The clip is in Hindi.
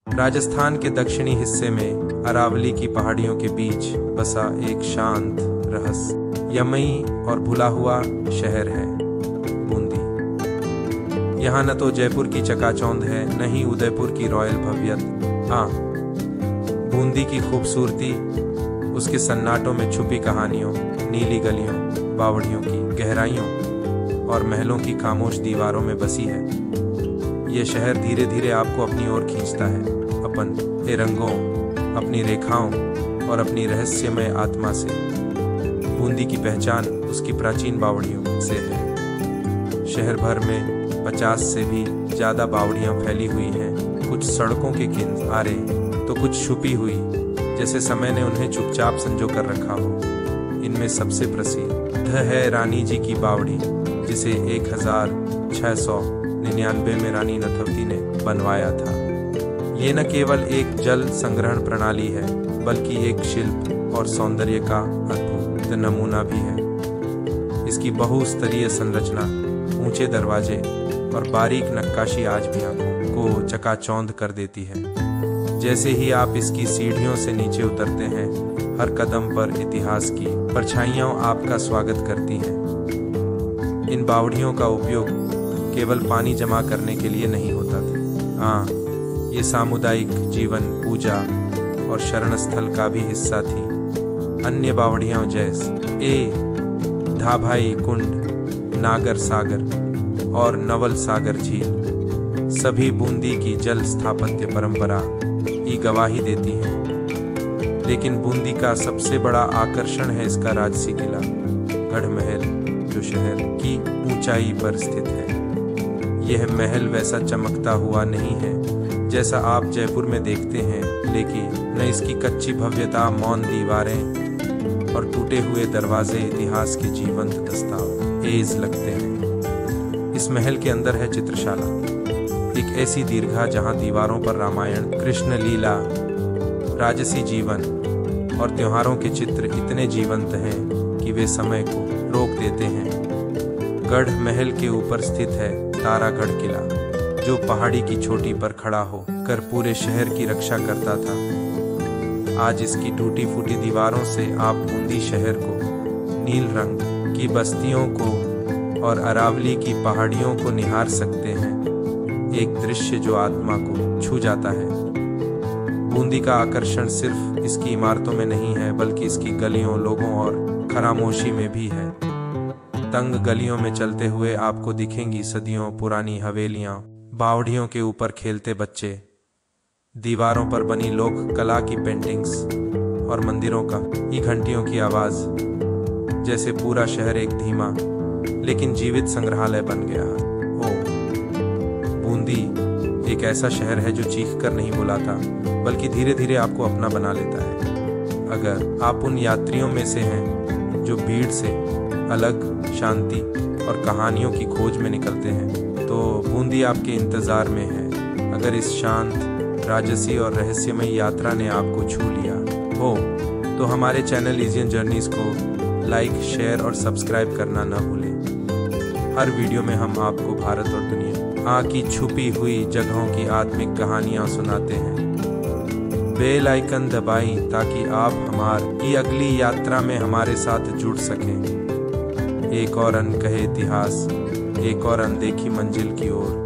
राजस्थान के दक्षिणी हिस्से में अरावली की पहाड़ियों के बीच बसा एक शांत, रहस्यमयी और भुला हुआ शहर है बूंदी। यहाँ न तो जयपुर की चकाचौंध है, न ही उदयपुर की रॉयल भव्यता। हाँ, बूंदी की खूबसूरती उसके सन्नाटों में छुपी कहानियों, नीली गलियों, बावड़ियों की गहराइयों और महलों की खामोश दीवारों में बसी है। ये शहर धीरे धीरे आपको अपनी ओर खींचता है, अपने रंगों, अपनी रेखाओं और अपनी रहस्यमय आत्मा से। बूंदी की पहचान उसकी प्राचीन बावड़ियों से है। शहर भर में 50 से भी ज्यादा बावड़ियां फैली हुई हैं, कुछ सड़कों के किनारे तो कुछ छुपी हुई, जैसे समय ने उन्हें चुपचाप संजो कर रखा हो। इनमें सबसे प्रसिद्ध है रानी जी की बावड़ी, जिसे 1699 में रानी नथवती ने बनवाया था। ये न केवल एक जल संग्रहण प्रणाली है, बल्कि एक शिल्प और सौंदर्य का अद्भुत नमूना भी है। इसकी बहुस्तरीय संरचना, ऊंचे दरवाजे और बारीक नक्काशी आज भी आंखों को चकाचौंध कर देती है। जैसे ही आप इसकी सीढ़ियों से नीचे उतरते हैं, हर कदम पर इतिहास की परछाइयां आपका स्वागत करती हैं। इन बावड़ियों का उपयोग केवल पानी जमा करने के लिए नहीं होता था। हाँ, ये सामुदायिक जीवन, पूजा और शरण स्थल का भी हिस्सा थी। अन्य बावड़ियां जैसे धाभाई कुंड, नागर सागर और नवल सागर झील सभी बूंदी की जल स्थापत्य परंपरा की गवाही देती हैं। लेकिन बूंदी का सबसे बड़ा आकर्षण है इसका राजसी किला, गढ़ महल, जो शहर की ऊंचाई पर स्थित है। यह महल वैसा चमकता हुआ नहीं है जैसा आप जयपुर में देखते हैं, लेकिन न इसकी कच्ची भव्यता, मौन दीवारें और टूटे हुए दरवाजे इतिहास के जीवंत दस्तावेज लगते हैं। इस महल के अंदर है चित्रशाला, एक ऐसी दीर्घा जहां दीवारों पर रामायण, कृष्ण लीला, राजसी जीवन और त्योहारों के चित्र इतने जीवंत हैं कि वे समय को रोक देते हैं। गढ़ महल के ऊपर स्थित है तारागढ़ किला, जो पहाड़ी की चोटी पर खड़ा होकर पूरे शहर की रक्षा करता था। आज इसकी टूटी फूटी दीवारों से आप बूंदी शहर को, नील रंग की बस्तियों को और अरावली की पहाड़ियों को निहार सकते हैं। एक दृश्य जो आत्मा को छू जाता है। बूंदी का आकर्षण सिर्फ इसकी इमारतों में नहीं है, बल्कि इसकी गलियों, लोगों और खामोशी में भी है। तंग गलियों में चलते हुए आपको दिखेंगी सदियों पुरानी हवेलियां, बावड़ियों के ऊपर खेलते बच्चे, दीवारों पर बनी लोक कला की पेंटिंग्स और मंदिरों की घंटियों की आवाज। जैसे पूरा शहर एक धीमा लेकिन जीवित संग्रहालय बन गया। बूंदी एक ऐसा शहर है जो चीख कर नहीं बुलाता, बल्कि धीरे धीरे आपको अपना बना लेता है। अगर आप उन यात्रियों में से हैं जो भीड़ से अलग, शांति और कहानियों की खोज में निकलते हैं, तो बूंदी आपके इंतजार में है। अगर इस शांत, राजसी और रहस्यमय यात्रा ने आपको छू लिया हो, तो हमारे चैनल लीजियन जर्नीज को लाइक, शेयर और सब्सक्राइब करना न भूलें। हर वीडियो में हम आपको भारत और दुनिया की छुपी हुई जगहों की आत्मिक कहानियां सुनाते हैं। बेल आइकन दबाएं ताकि आप हमारी अगली यात्रा में हमारे साथ जुड़ सकें। एक और अनकहे इतिहास, एक और अनदेखी मंजिल की ओर।